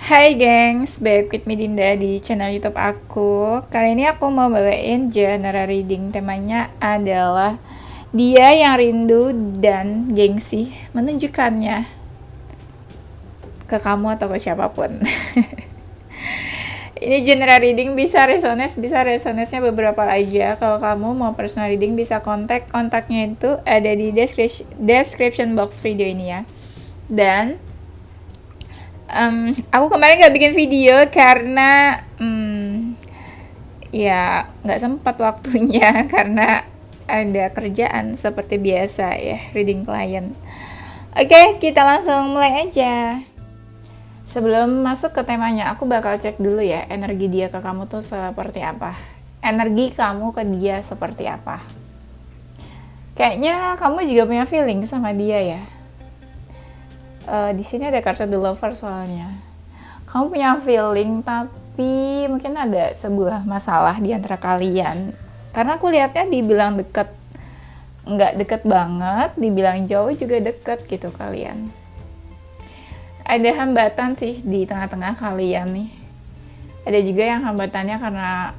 Hai gengs, back with me Dinda di channel YouTube aku. Kali ini aku mau bawain genre reading. Temanya adalah dia yang rindu dan gengsi menunjukkannya ke kamu atau ke siapapun. Ini genre reading bisa resonance-nya beberapa aja. Kalau kamu mau personal reading bisa kontaknya itu ada di description box video ini ya. Dan aku kemarin nggak bikin video karena ya nggak sempat waktunya karena ada kerjaan seperti biasa ya, reading klien. Oke, kita langsung mulai aja. Sebelum masuk ke temanya, aku bakal cek dulu ya energi dia ke kamu tuh seperti apa. Energi kamu ke dia seperti apa. Kayaknya kamu juga punya feeling sama dia ya. Di sini ada kartu The Lover soalnya. Kamu punya feeling tapi mungkin ada sebuah masalah di antara kalian. Karena aku lihatnya dibilang deket, nggak deket banget, dibilang jauh juga deket gitu kalian. Ada hambatan sih di tengah-tengah kalian nih. Ada juga yang hambatannya karena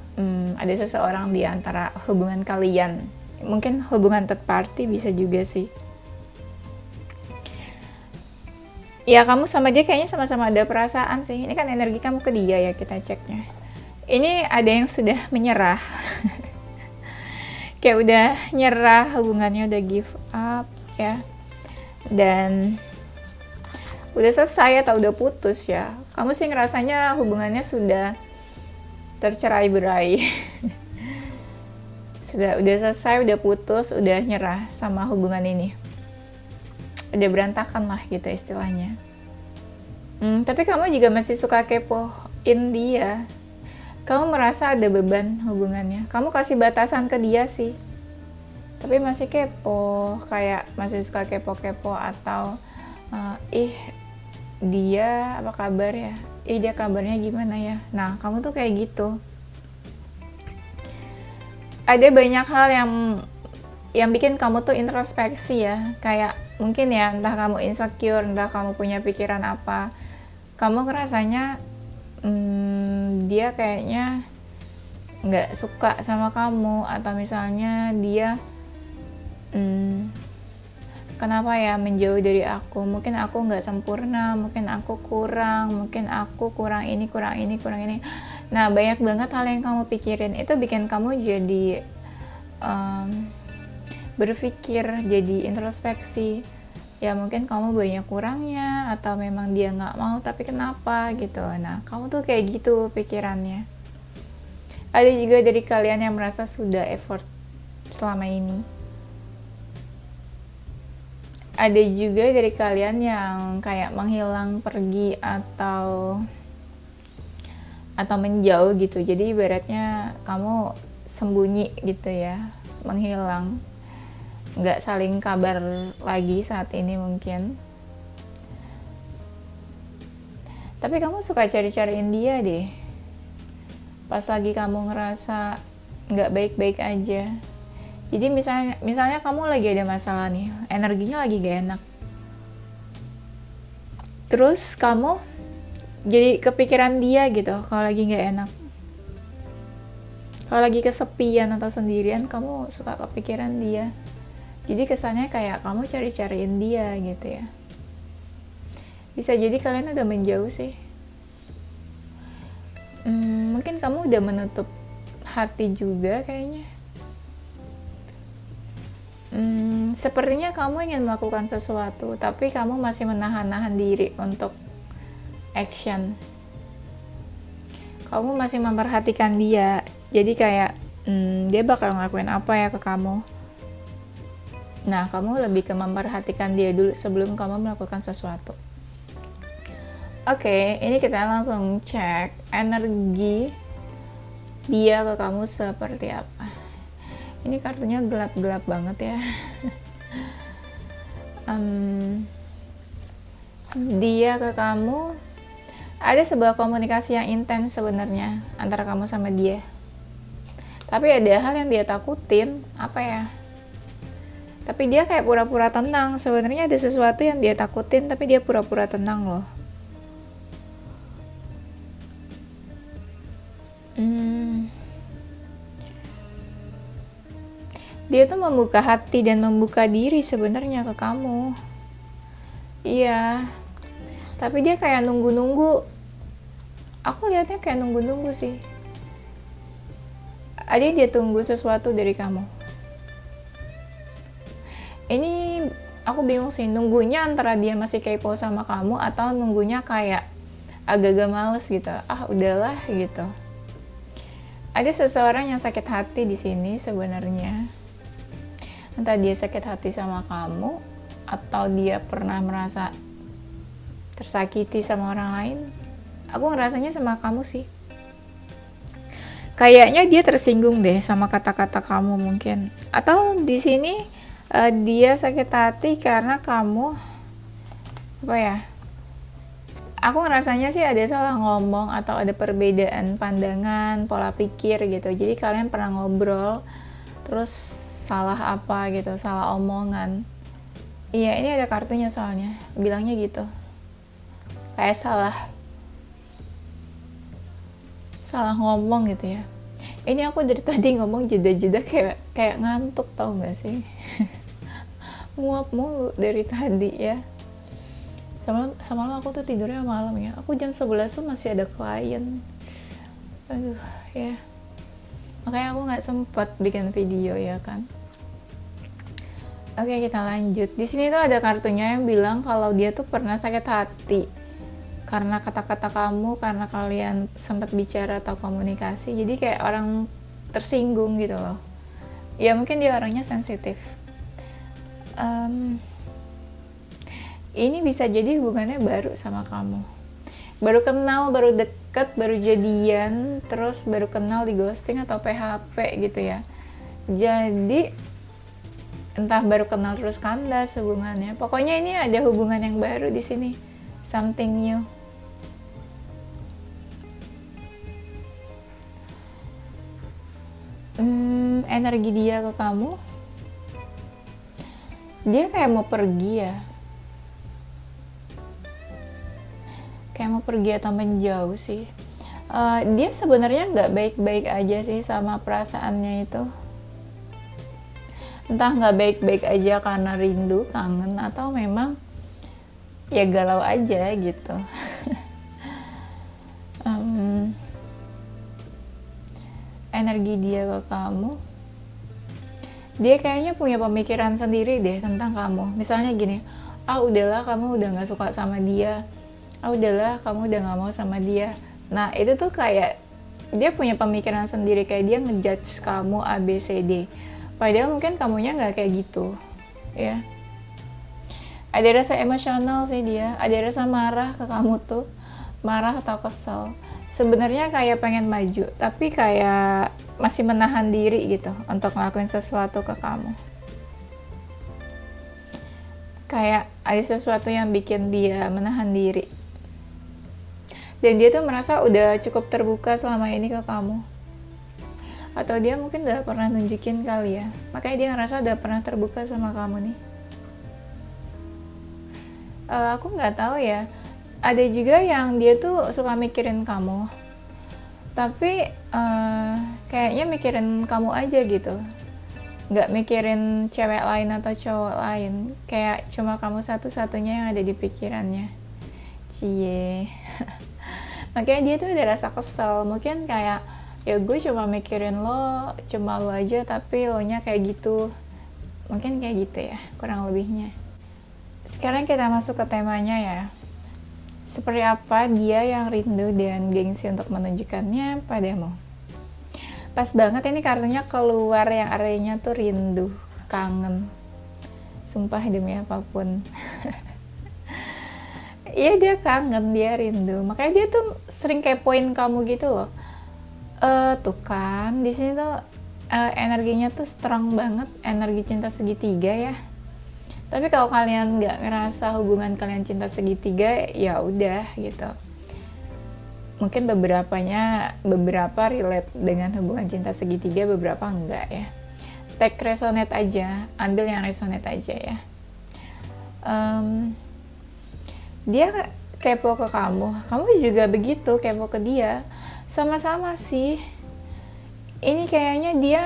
ada seseorang di antara hubungan kalian. Mungkin hubungan third party bisa juga sih. Ya kamu sama dia kayaknya sama-sama ada perasaan sih. Ini kan energi kamu ke dia ya, kita ceknya. Ini ada yang sudah menyerah. Kayak udah nyerah hubungannya, udah give up ya. Dan udah selesai atau udah putus ya. Kamu sih ngerasanya hubungannya sudah tercerai-berai. Udah selesai, udah putus, udah nyerah sama hubungan ini. Udah berantakan lah gitu istilahnya. Tapi kamu juga masih suka kepoin dia. Kamu merasa ada beban hubungannya. Kamu kasih batasan ke dia sih. Tapi masih kepo, kayak masih suka kepo-kepo atau dia apa kabar ya? Dia kabarnya gimana ya? Nah, kamu tuh kayak gitu. Ada banyak hal yang bikin kamu tuh introspeksi ya, kayak mungkin ya entah kamu insecure, entah kamu punya pikiran apa, kamu ngerasanya dia kayaknya nggak suka sama kamu, atau misalnya dia kenapa ya menjauh dari aku, mungkin aku nggak sempurna, mungkin aku kurang ini. Nah, banyak banget hal yang kamu pikirin, itu bikin kamu jadi berpikir, jadi introspeksi. Ya mungkin kamu banyak kurangnya, atau memang dia nggak mau tapi kenapa gitu. Nah, kamu tuh kayak gitu pikirannya. Ada juga dari kalian yang merasa sudah effort selama ini. Ada juga dari kalian yang kayak menghilang, pergi, atau menjauh gitu. Jadi ibaratnya kamu sembunyi gitu ya, menghilang, nggak saling kabar lagi saat ini mungkin. Tapi kamu suka cari-cariin dia deh pas lagi kamu ngerasa nggak baik-baik aja. Jadi misalnya kamu lagi ada masalah nih, energinya lagi gak enak, terus kamu jadi kepikiran dia gitu. Kalau lagi gak enak, kalau lagi kesepian atau sendirian, kamu suka kepikiran dia. Jadi kesannya kayak kamu cari-cariin dia gitu ya. Bisa jadi kalian udah menjauh sih. Mungkin kamu udah menutup hati juga kayaknya. Sepertinya kamu ingin melakukan sesuatu, tapi kamu masih menahan-nahan diri untuk action. Kamu masih memperhatikan dia. Jadi kayak dia bakal ngelakuin apa ya ke kamu. Nah, kamu lebih ke memperhatikan dia dulu sebelum kamu melakukan sesuatu. Oke, ini kita langsung cek energi dia ke kamu seperti apa. Ini kartunya gelap-gelap banget ya. Dia ke kamu, ada sebuah komunikasi yang intens sebenarnya antara kamu sama dia. Tapi ada hal yang dia takutin, apa ya? Tapi dia kayak pura-pura tenang. Sebenarnya ada sesuatu yang dia takutin, tapi dia pura-pura tenang loh. Hmm, dia tuh membuka hati dan membuka diri sebenarnya ke kamu. Iya, tapi dia kayak nunggu-nunggu. Aku lihatnya kayak nunggu-nunggu sih. Ada dia tunggu sesuatu dari kamu. Ini aku bingung sih, nunggunya antara dia masih kepo sama kamu atau nunggunya kayak agak-agak males gitu. Ah, udahlah gitu. Ada seseorang yang sakit hati di sini sebenarnya. Entah dia sakit hati sama kamu atau dia pernah merasa tersakiti sama orang lain. Aku ngerasanya sama kamu sih. Kayaknya dia tersinggung deh sama kata-kata kamu mungkin. Atau di sini dia sakit hati karena kamu apa ya? Aku ngerasanya sih ada salah ngomong atau ada perbedaan pandangan, pola pikir gitu. Jadi kalian pernah ngobrol, terus salah apa gitu, salah omongan. Iya, ini ada kartunya soalnya, bilangnya gitu. Kayak salah ngomong gitu ya. Ini aku dari tadi ngomong jeda-jeda kayak ngantuk, tau gak sih? Nguap mulu dari tadi ya. Semalam aku tuh tidurnya malam ya. Aku jam 11 tuh masih ada klien. Aduh ya. Makanya aku gak sempet bikin video ya kan. Oke, kita lanjut. Di sini tuh ada kartunya yang bilang kalau dia tuh pernah sakit hati karena kata-kata kamu, karena kalian sempat bicara atau komunikasi. Jadi kayak orang tersinggung gitu loh. Ya mungkin dia orangnya sensitif. Ini bisa jadi hubungannya baru sama kamu. Baru kenal, baru deket, baru jadian, terus baru kenal di ghosting atau PHP gitu ya. Jadi entah baru kenal terus kandas hubungannya. Pokoknya ini ada hubungan yang baru di sini. Something new. Energi dia ke kamu, dia kayak mau pergi ya, kayak mau pergi atau menjauh sih. Dia sebenarnya nggak baik-baik aja sih sama perasaannya itu. Entah nggak baik-baik aja karena rindu, kangen, atau memang ya galau aja gitu. Energi dia ke kamu, dia kayaknya punya pemikiran sendiri deh tentang kamu. Misalnya gini, udahlah kamu udah gak suka sama dia, udahlah kamu udah gak mau sama dia. Nah itu tuh kayak dia punya pemikiran sendiri, kayak dia ngejudge kamu ABCD, padahal mungkin kamunya gak kayak gitu ya. Ada rasa emosional sih dia, ada rasa marah ke kamu tuh, marah atau kesel. Sebenarnya kayak pengen maju, tapi kayak masih menahan diri gitu untuk ngelakuin sesuatu ke kamu. Kayak ada sesuatu yang bikin dia menahan diri. Dan dia tuh merasa udah cukup terbuka selama ini ke kamu. Atau dia mungkin udah pernah nunjukin kali ya. Makanya dia ngerasa udah pernah terbuka sama kamu nih. Aku nggak tahu ya. Ada juga yang dia tuh suka mikirin kamu, tapi kayaknya mikirin kamu aja gitu, nggak mikirin cewek lain atau cowok lain, kayak cuma kamu satu-satunya yang ada di pikirannya. Cie. Makanya dia tuh ada rasa kesel, mungkin kayak ya gue cuma mikirin lo, cuma lo aja, tapi lo nya kayak gitu, mungkin kayak gitu ya kurang lebihnya. Sekarang kita masuk ke temanya ya. Seperti apa dia yang rindu dan gengsi untuk menunjukkannya padamu. Pas banget ini kartunya keluar yang artinya tuh rindu, kangen. Sumpah demi apapun. Iya dia kangen, dia rindu. Makanya dia tuh sering kepoin kamu gitu loh. Tuh kan, di sini tuh energinya tuh strong banget, energi cinta segitiga ya. Tapi kalau kalian nggak ngerasa hubungan kalian cinta segitiga, ya udah gitu. Mungkin beberapa relate dengan hubungan cinta segitiga, beberapa enggak ya. Take resonate aja, ambil yang resonate aja ya. Dia kepo ke kamu juga begitu kepo ke dia. Sama-sama sih. Ini kayaknya dia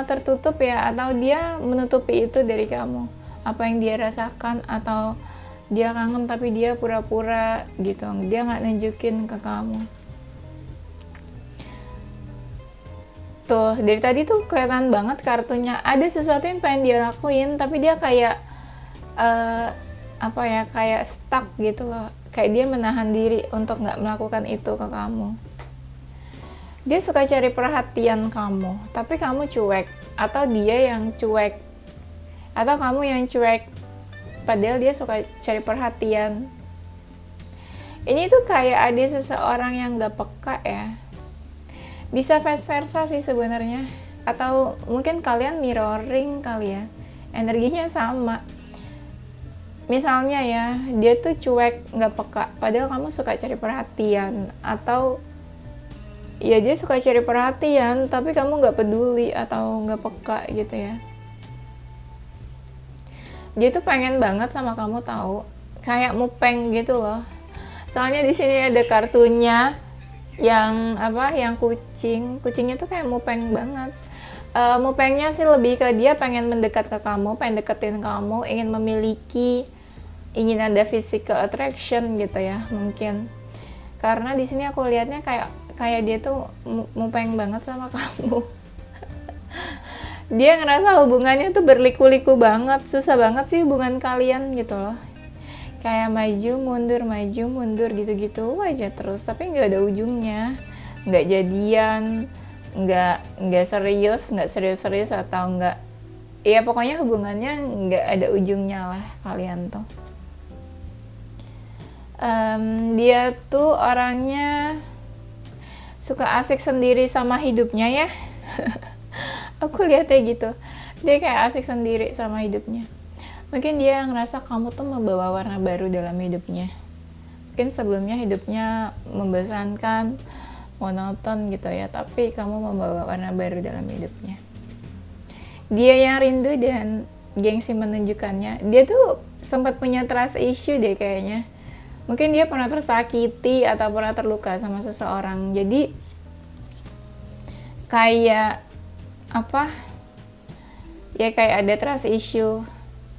tertutup ya, atau dia menutupi itu dari kamu. Apa yang dia rasakan, atau dia kangen tapi dia pura-pura gitu. Dia nggak nunjukin ke kamu. Tuh, dari tadi tuh kelihatan banget kartunya. Ada sesuatu yang pengen dia lakuin, tapi dia kayak kayak stuck gitu loh. Kayak dia menahan diri untuk nggak melakukan itu ke kamu. Dia suka cari perhatian kamu, tapi kamu cuek, atau dia yang cuek, atau kamu yang cuek, padahal dia suka cari perhatian. Ini tuh kayak ada seseorang yang nggak peka ya. Bisa vice versa sih sebenarnya, atau mungkin kalian mirroring kali ya, energinya sama. Misalnya ya, dia tuh cuek, nggak peka, padahal kamu suka cari perhatian, atau ya dia suka cari perhatian, tapi kamu nggak peduli atau nggak peka gitu ya. Dia tuh pengen banget sama kamu tahu, kayak mupeng gitu loh. Soalnya di sini ada kartunya yang yang kucingnya tuh kayak mupeng banget. Mupengnya sih lebih ke dia pengen mendekat ke kamu, pengen deketin kamu, ingin memiliki, ingin ada physical attraction gitu ya mungkin. Karena di sini aku lihatnya kayak dia tuh mupeng banget sama kamu. Dia ngerasa hubungannya tuh berliku-liku banget, susah banget sih hubungan kalian gitu loh. Kayak maju mundur gitu-gitu aja terus, tapi nggak ada ujungnya, nggak jadian, nggak serius atau nggak, ya pokoknya hubungannya nggak ada ujungnya lah kalian tuh. Dia tuh orangnya suka asik sendiri sama hidupnya ya. Aku lihatnya gitu, dia kayak asik sendiri sama hidupnya. Mungkin dia ngerasa kamu tuh membawa warna baru dalam hidupnya. Mungkin sebelumnya hidupnya membosankan, monoton gitu ya, tapi kamu membawa warna baru dalam hidupnya. Dia yang rindu dan gengsi menunjukkannya. Dia tuh sempat punya trust issue deh kayaknya. Mungkin dia pernah tersakiti atau pernah terluka sama seseorang. Jadi kayak kayak ada trust issue.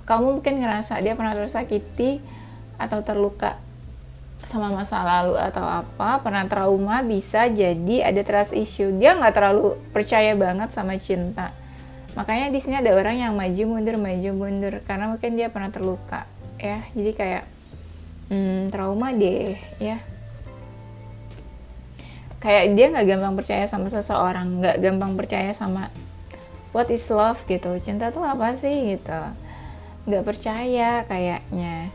Kamu mungkin ngerasa dia pernah tersakiti atau terluka sama masa lalu atau pernah trauma, bisa jadi ada trust issue. Dia nggak terlalu percaya banget sama cinta. Makanya di sini ada orang yang maju mundur karena mungkin dia pernah terluka ya. Jadi kayak trauma deh ya. Kayak dia nggak gampang percaya sama seseorang, nggak gampang percaya sama what is love gitu, cinta tuh apa sih gitu, nggak percaya kayaknya.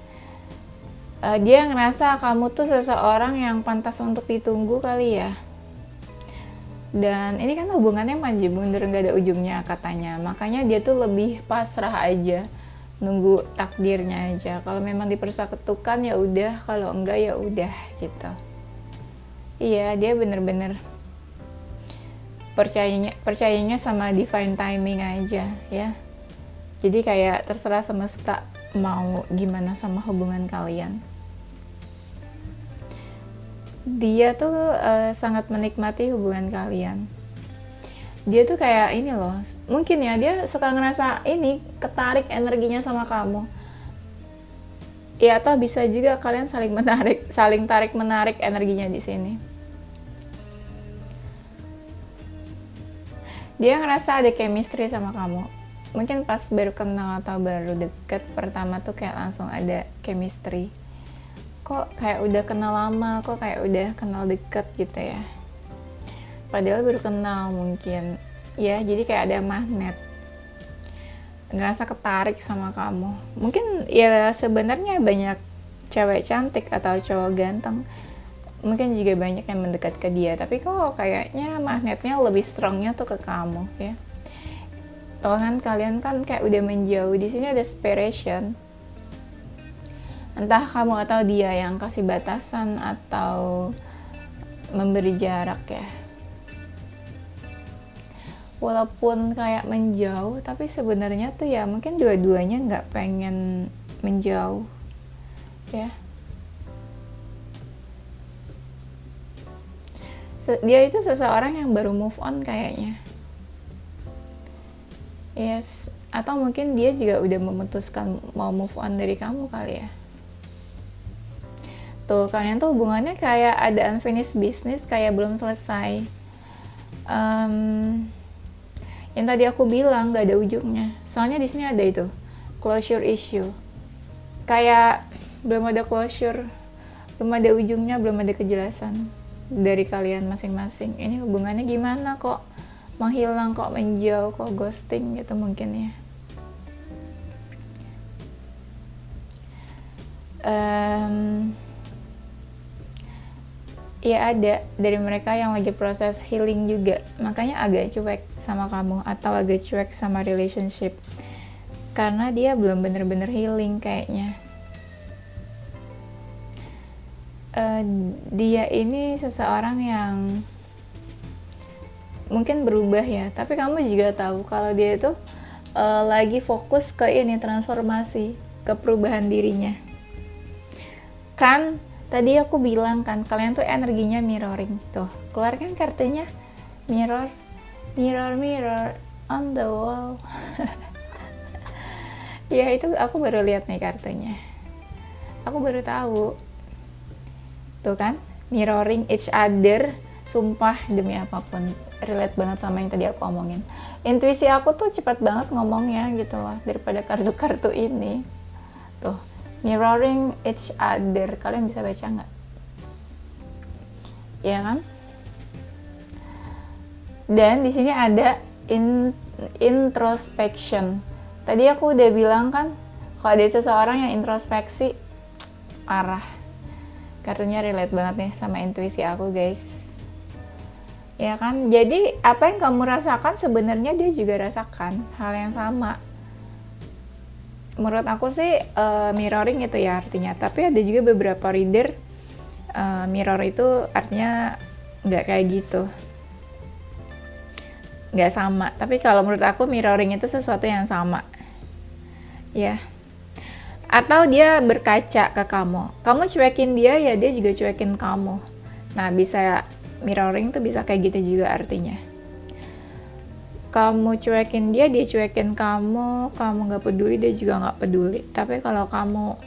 Dia ngerasa kamu tuh seseorang yang pantas untuk ditunggu kali ya. Dan ini kan hubungannya maju mundur nggak ada ujungnya katanya, makanya dia tuh lebih pasrah aja, nunggu takdirnya aja. Kalau memang dipersatukan ya udah, kalau enggak ya udah gitu. Iya, dia bener-bener percayanya sama divine timing aja ya. Jadi kayak terserah semesta mau gimana sama hubungan kalian. Dia tuh sangat menikmati hubungan kalian. Dia tuh kayak ini loh, mungkin ya dia suka ngerasa ini ketarik energinya sama kamu. Ya atau bisa juga kalian saling tarik menarik energinya di sini. Dia ngerasa ada chemistry sama kamu. Mungkin pas baru kenal atau baru deket pertama tuh kayak langsung ada chemistry. Kok kayak udah kenal lama, kok kayak udah kenal deket gitu ya. Padahal baru kenal mungkin. Ya, jadi kayak ada magnet. Ngerasa ketarik sama kamu. Mungkin ya sebenarnya banyak cewek cantik atau cowok ganteng. Mungkin juga banyak yang mendekat ke dia, tapi kok kayaknya magnetnya lebih strongnya tuh ke kamu ya. Tuh kan kalian kan kayak udah menjauh. Di sini ada separation. Entah kamu atau dia yang kasih batasan atau memberi jarak ya. Walaupun kayak menjauh, tapi sebenarnya tuh ya mungkin dua-duanya nggak pengen menjauh ya. Dia itu seseorang yang baru move on kayaknya. Yes, atau mungkin dia juga udah memutuskan mau move on dari kamu kali ya. Tuh, kalian tuh hubungannya kayak ada unfinished business, kayak belum selesai. Yang tadi aku bilang gak ada ujungnya. Soalnya di sini ada itu, closure issue. Kayak belum ada closure, belum ada ujungnya, belum ada kejelasan dari kalian masing-masing. Ini hubungannya gimana kok menghilang, kok menjauh, kok ghosting gitu mungkin ya. Ya ada dari mereka yang lagi proses healing juga, makanya agak cuek sama kamu atau agak cuek sama relationship karena dia belum bener-bener healing kayaknya. Dia ini seseorang yang mungkin berubah ya, tapi kamu juga tahu kalau dia itu lagi fokus ke ini, transformasi, ke perubahan dirinya. Kan tadi aku bilang kan kalian tuh energinya mirroring. Tuh, keluar kan kartunya mirror, mirror, mirror on the wall. Ya itu aku baru lihat nih kartunya, aku baru tahu. Tuh kan, mirroring each other. Sumpah demi apapun relate banget sama yang tadi aku omongin. Intuisi aku tuh cepat banget ngomongnya gitu loh daripada kartu-kartu ini. Tuh, mirroring each other. Kalian bisa baca nggak? Ya kan? Dan di sini ada introspection. Tadi aku udah bilang kan kalau ada seseorang yang introspeksi, parah. Kartunya relate banget nih sama intuisi aku, guys. Ya kan, jadi apa yang kamu rasakan sebenarnya dia juga rasakan hal yang sama. Menurut aku sih mirroring itu ya artinya, tapi ada juga beberapa reader mirror itu artinya nggak kayak gitu, nggak sama. Tapi kalau menurut aku mirroring itu sesuatu yang sama, ya. Atau dia berkaca ke kamu cuekin dia ya dia juga cuekin kamu. Nah bisa mirroring tuh bisa kayak gitu juga artinya. Kamu cuekin dia cuekin kamu nggak peduli, dia juga nggak peduli. Tapi kalau kamu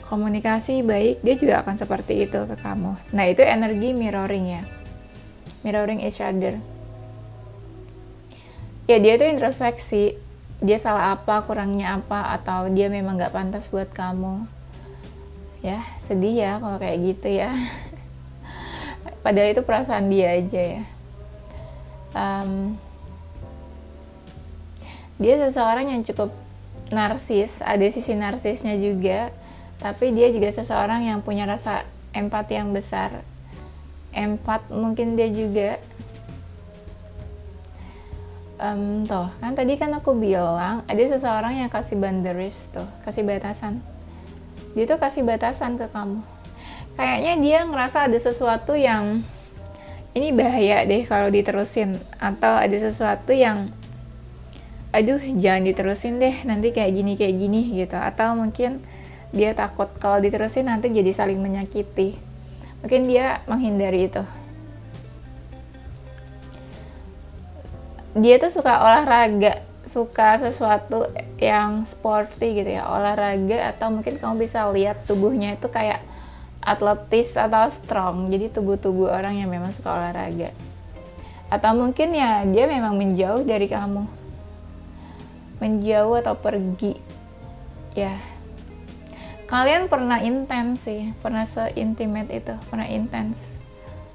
komunikasi baik, dia juga akan seperti itu ke kamu. Nah itu energi mirroring ya, mirroring each other. Ya dia tuh introspeksi, dia salah apa, kurangnya apa, atau dia memang nggak pantas buat kamu. Ya sedih ya kalau kayak gitu ya. Padahal itu perasaan dia aja ya. Dia seseorang yang cukup narsis, ada sisi narsisnya juga, tapi dia juga seseorang yang punya rasa empati yang besar. Empat mungkin dia juga. Tuh, kan tadi kan aku bilang ada seseorang yang kasih boundaries tuh, kasih batasan. Dia tuh kasih batasan ke kamu. Kayaknya dia ngerasa ada sesuatu yang ini bahaya deh kalau diterusin, atau ada sesuatu yang aduh jangan diterusin deh nanti kayak gini gitu, atau mungkin dia takut kalau diterusin nanti jadi saling menyakiti. Mungkin dia menghindari itu. Dia tuh suka olahraga, suka sesuatu yang sporty gitu ya, olahraga, atau mungkin kamu bisa lihat tubuhnya itu kayak atletis atau strong, jadi tubuh-tubuh orang yang memang suka olahraga. Atau mungkin ya dia memang menjauh dari kamu, menjauh atau pergi ya. Kalian pernah intens sih, pernah se-intimate itu, pernah intens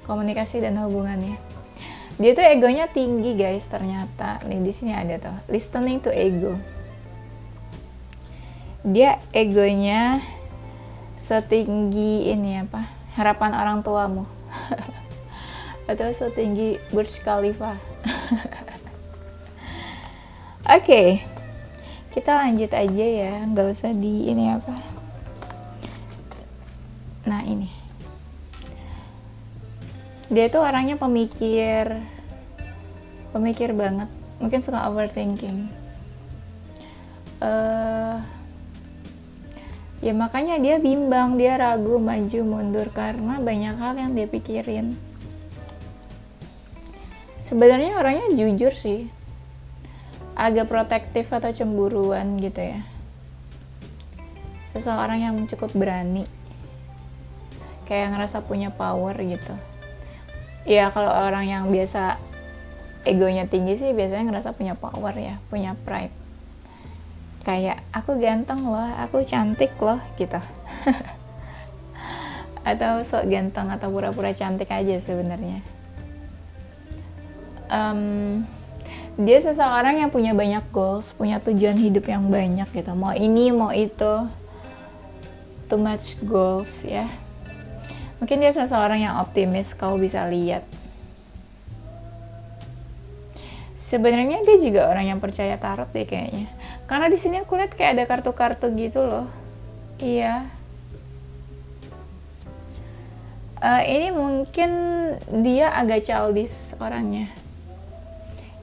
komunikasi dan hubungannya. Dia tuh egonya tinggi guys ternyata. Nih di sini ada tuh, listening to ego. Dia egonya setinggi ini apa? Harapan orang tuamu. Atau setinggi Burj Khalifa. Oke. Kita lanjut aja ya, nggak usah di ini apa. Nah, ini. Dia tuh orangnya pemikir banget. Mungkin suka overthinking. Ya makanya dia bimbang, dia ragu, maju, mundur karena banyak hal yang dia pikirin. Sebenarnya orangnya jujur sih, agak protektif atau cemburuan gitu ya. Seseorang yang cukup berani, kayak ngerasa punya power gitu. Ya kalau orang yang biasa egonya tinggi sih biasanya ngerasa punya power ya, punya pride. Kayak aku ganteng loh, aku cantik loh gitu. Atau sok ganteng atau pura-pura cantik aja sebenarnya. Dia seseorang yang punya banyak goals, punya tujuan hidup yang banyak gitu. Mau ini, mau itu. Too much goals ya. Mungkin dia seseorang yang optimis, kau bisa lihat. Sebenarnya dia juga orang yang percaya tarot deh kayaknya. Karena di sini aku lihat kayak ada kartu-kartu gitu loh. Iya. Ini mungkin dia agak childish orangnya.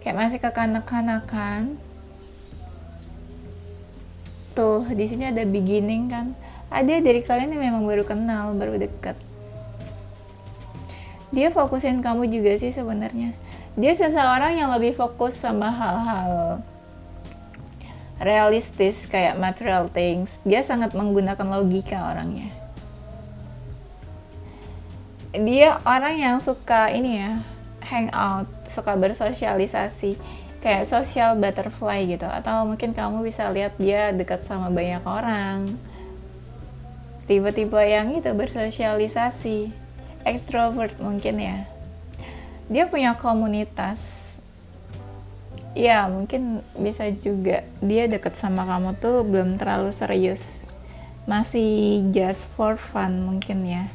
Kayak masih kekanak-kanakan. Tuh, di sini ada beginning kan. Ada dari kalian yang memang baru kenal, baru dekat. Dia fokusin kamu juga sih sebenarnya. Dia seseorang yang lebih fokus sama hal-hal realistis kayak material things. Dia sangat menggunakan logika orangnya. Dia orang yang suka ini ya, hangout, suka bersosialisasi, kayak social butterfly gitu. Atau mungkin kamu bisa lihat dia dekat sama banyak orang, tipe-tipe yang itu bersosialisasi, extrovert mungkin ya. Dia punya komunitas, ya mungkin bisa juga dia dekat sama kamu tuh belum terlalu serius, masih just for fun mungkin ya.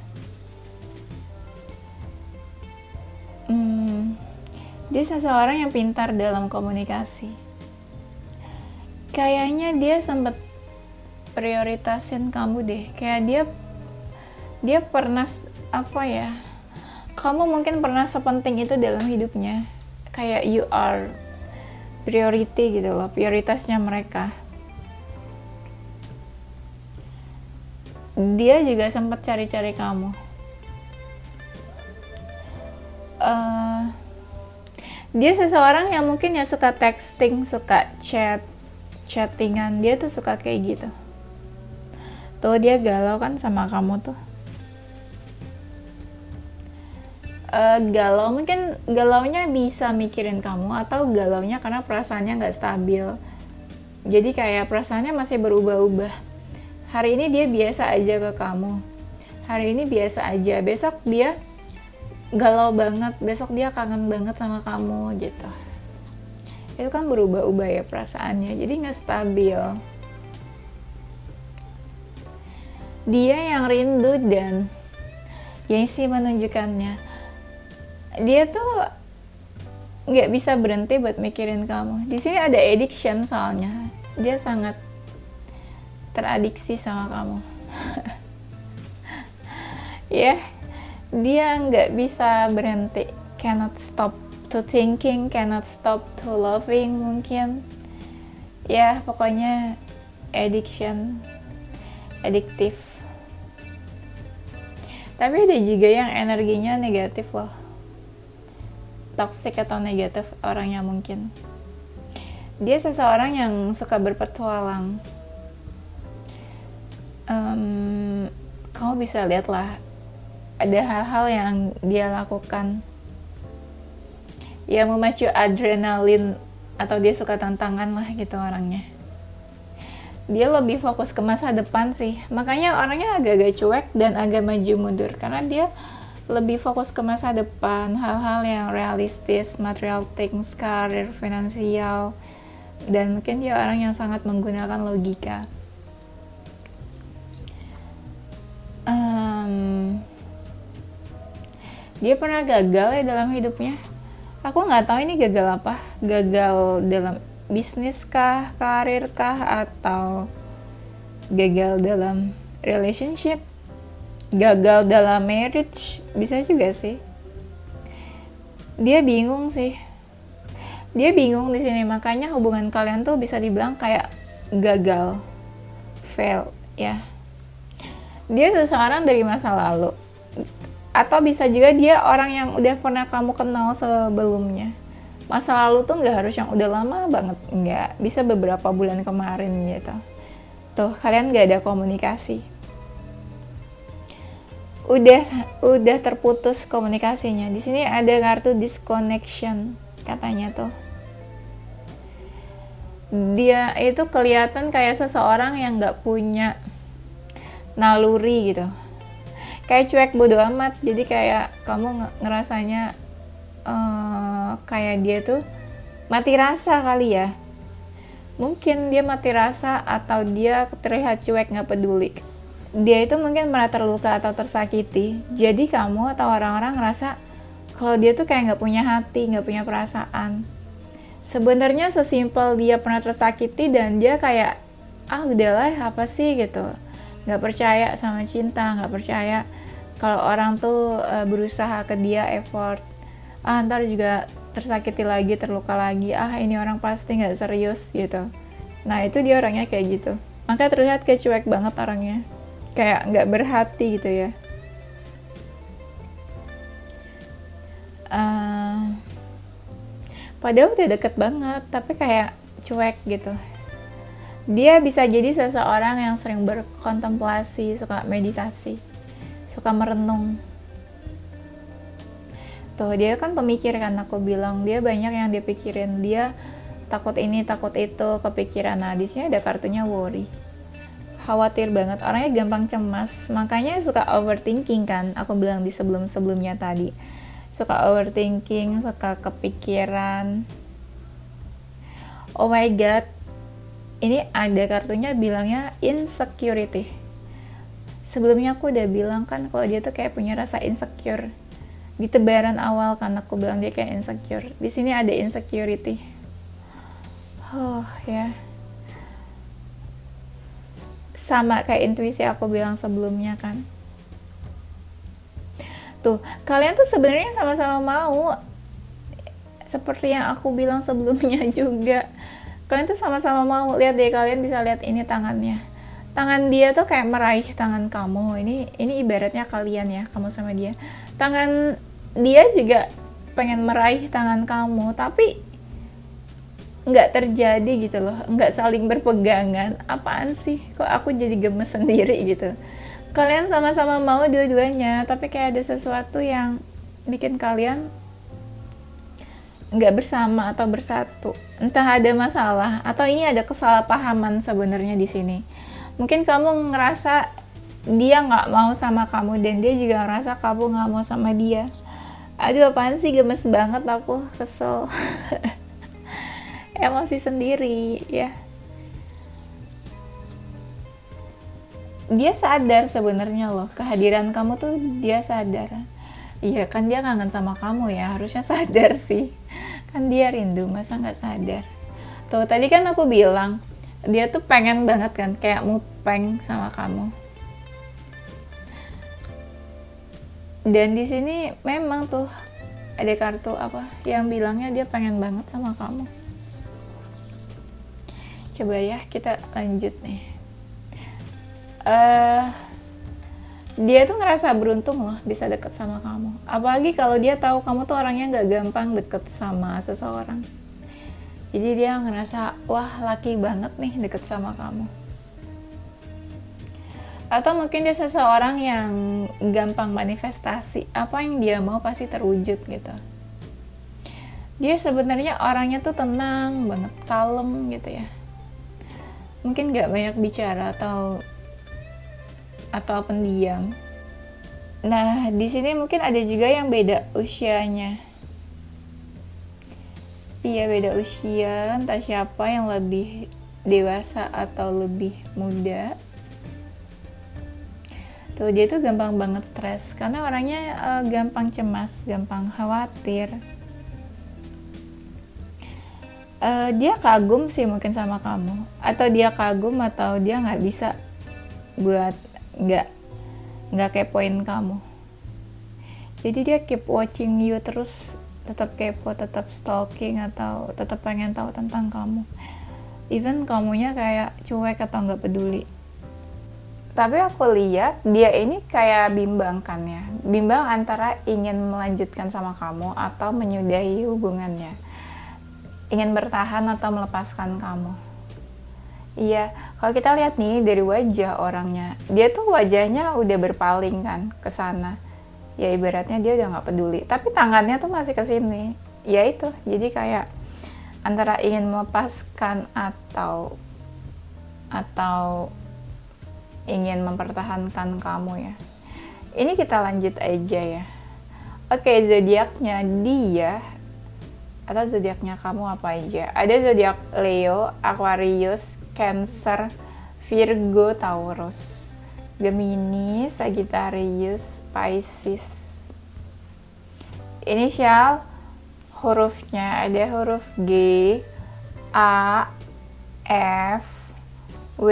Dia seseorang yang pintar dalam komunikasi. Kayaknya dia sempat prioritasin kamu deh. Kayak dia pernah apa ya? Kamu mungkin pernah sepenting itu dalam hidupnya. Kayak you are priority gitu loh, prioritasnya mereka. Dia juga sempat cari-cari kamu. Dia seseorang yang mungkin ya suka texting, suka chattingan, dia tuh suka kayak gitu. Tuh dia galau kan sama kamu tuh. Galau, mungkin galaunya bisa mikirin kamu atau galaunya karena perasaannya nggak stabil. Jadi kayak perasaannya masih berubah-ubah. Hari ini dia biasa aja ke kamu. Hari ini biasa aja, besok dia galau banget, besok dia kangen banget sama kamu gitu. Itu kan berubah-ubah ya perasaannya, jadi nggak stabil. Dia yang rindu dan yang sih menunjukkannya, dia tuh nggak bisa berhenti buat mikirin kamu. Di sini ada addiction soalnya, dia sangat teradiksi sama kamu. Ya. Dia nggak bisa berhenti, cannot stop to thinking, cannot stop to loving mungkin. Ya pokoknya addiction, addictive. Tapi ada juga yang energinya negatif loh, toxic atau negatif orangnya mungkin. Dia seseorang yang suka berpetualang. Kamu bisa lihat lah, ada hal-hal yang dia lakukan yang memacu adrenalin, atau dia suka tantangan lah gitu orangnya. Dia lebih fokus ke masa depan sih, makanya orangnya agak-agak cuek dan agak maju mundur karena dia lebih fokus ke masa depan, hal-hal yang realistis, material things, karir, finansial, dan mungkin dia orang yang sangat menggunakan logika. Dia pernah gagal ya dalam hidupnya. Aku nggak tahu ini gagal apa. Gagal dalam bisnis kah, karir kah, atau gagal dalam relationship, gagal dalam marriage, bisa juga sih. Dia bingung sih. Dia bingung di sini, makanya hubungan kalian tuh bisa dibilang kayak gagal, fail ya. Dia seseorang dari masa lalu. Atau bisa juga dia orang yang udah pernah kamu kenal sebelumnya. Masa lalu tuh nggak harus yang udah lama banget, nggak, bisa beberapa bulan kemarin gitu. Tuh, kalian nggak ada komunikasi. Udah terputus komunikasinya. Di sini ada kartu disconnection katanya tuh. Dia itu kelihatan kayak seseorang yang nggak punya naluri gitu. Kayak cuek bodo amat. Jadi kayak kamu ngerasanya kayak dia tuh mati rasa kali ya. Mungkin dia mati rasa atau dia terlihat cuek, nggak peduli. Dia itu mungkin pernah terluka atau tersakiti. Jadi kamu atau orang-orang ngerasa kalau dia tuh kayak nggak punya hati, nggak punya perasaan. Sebenarnya sesimpel dia pernah tersakiti dan dia kayak udahlah apa sih gitu, nggak percaya sama cinta, nggak percaya kalau orang tuh berusaha ke dia, effort, ntar juga tersakiti lagi, terluka lagi, ini orang pasti nggak serius gitu. Nah itu dia orangnya kayak gitu, makanya terlihat kayak cuek banget orangnya, kayak nggak berhati gitu ya. Padahal udah deket banget, tapi kayak cuek gitu. Dia bisa jadi seseorang yang sering berkontemplasi, suka meditasi, suka merenung. Tuh, dia kan pemikir kan, aku bilang. Dia banyak yang dia pikirin. Dia takut ini, takut itu, kepikiran. Nah, di sini ada kartunya worry. Khawatir banget, orangnya gampang cemas. Makanya suka overthinking kan, aku bilang di sebelum-sebelumnya tadi. Suka overthinking, suka kepikiran. Oh my god, ini ada kartunya bilangnya insecurity. Sebelumnya aku udah bilang kan kalau dia tuh kayak punya rasa insecure. Di tebaran awal kan aku bilang dia kayak insecure. Di sini ada insecurity. Ya. Sama kayak intuisi aku bilang sebelumnya kan. Tuh, kalian tuh sebenarnya sama-sama mau. Seperti yang aku bilang sebelumnya juga. Kalian tuh sama-sama mau. Lihat deh, kalian bisa lihat ini tangannya. Tangan dia tuh kayak meraih tangan kamu. Ini ibaratnya kalian ya, kamu sama dia. Tangan dia juga pengen meraih tangan kamu, tapi nggak terjadi gitu loh. Nggak saling berpegangan. Apaan sih? Kok aku jadi gemes sendiri gitu. Kalian sama-sama mau dua-duanya, tapi kayak ada sesuatu yang bikin kalian nggak bersama atau bersatu. Entah ada masalah atau ini ada kesalahpahaman sebenarnya di sini. Mungkin kamu ngerasa dia nggak mau sama kamu dan dia juga ngerasa kamu nggak mau sama dia. Aduh, apaan sih, gemes banget aku, kesel. Emosi sendiri ya. Dia sadar sebenarnya loh, kehadiran kamu tuh dia sadar. Iya kan, dia kangen sama kamu ya, harusnya sadar sih. Kan dia rindu, masa nggak sadar. Tuh, tadi kan aku bilang, dia tuh pengen banget kan, kayak mupeng sama kamu. Dan di sini memang tuh ada kartu apa yang bilangnya dia pengen banget sama kamu. Coba ya, kita lanjut nih. Dia tuh ngerasa beruntung loh bisa deket sama kamu. Apalagi kalau dia tahu kamu tuh orangnya nggak gampang deket sama seseorang. Jadi dia ngerasa, wah laki banget nih deket sama kamu. Atau mungkin dia seseorang yang gampang manifestasi. Apa yang dia mau pasti terwujud gitu. Dia sebenarnya orangnya tuh tenang banget, kalem gitu ya. Mungkin nggak banyak bicara atau pendiam. Nah, di sini mungkin ada juga yang beda usianya. Iya, beda usia, entah siapa yang lebih dewasa atau lebih muda. Tuh, dia tuh gampang banget stres karena orangnya gampang cemas, gampang khawatir. Dia kagum sih mungkin sama kamu, atau dia kagum atau dia nggak bisa buat nggak kepoin kamu. Jadi dia keep watching you terus, tetap kepo, tetap stalking atau tetap pengen tahu tentang kamu. Even kamunya kayak cuek atau nggak peduli. Tapi aku lihat dia ini kayak bimbang kan ya, bimbang antara ingin melanjutkan sama kamu atau menyudahi hubungannya. ingin bertahan atau melepaskan kamu. Iya, kalau kita lihat nih dari wajah orangnya, dia tuh wajahnya udah berpaling kan ke sana. Ya ibaratnya dia udah nggak peduli, tapi tangannya tuh masih ke sini. Ya itu, jadi kayak antara ingin melepaskan atau ingin mempertahankan kamu ya. Ini kita lanjut aja ya. Oke, zodiaknya dia atau zodiaknya kamu apa aja? Ada zodiak Leo, Aquarius, Cancer, Virgo, Taurus, Gemini, Sagittarius, Pisces. Inisial hurufnya ada huruf G, A, F, W,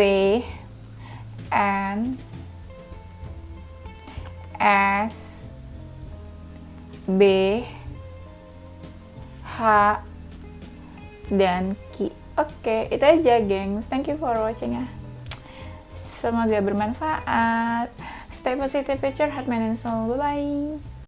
N, S, B, H, dan Q. Oke, itu aja gengs. Thank you for watching ya. Semoga bermanfaat. Stay positive with your heart, mind, and soul. Bye-bye.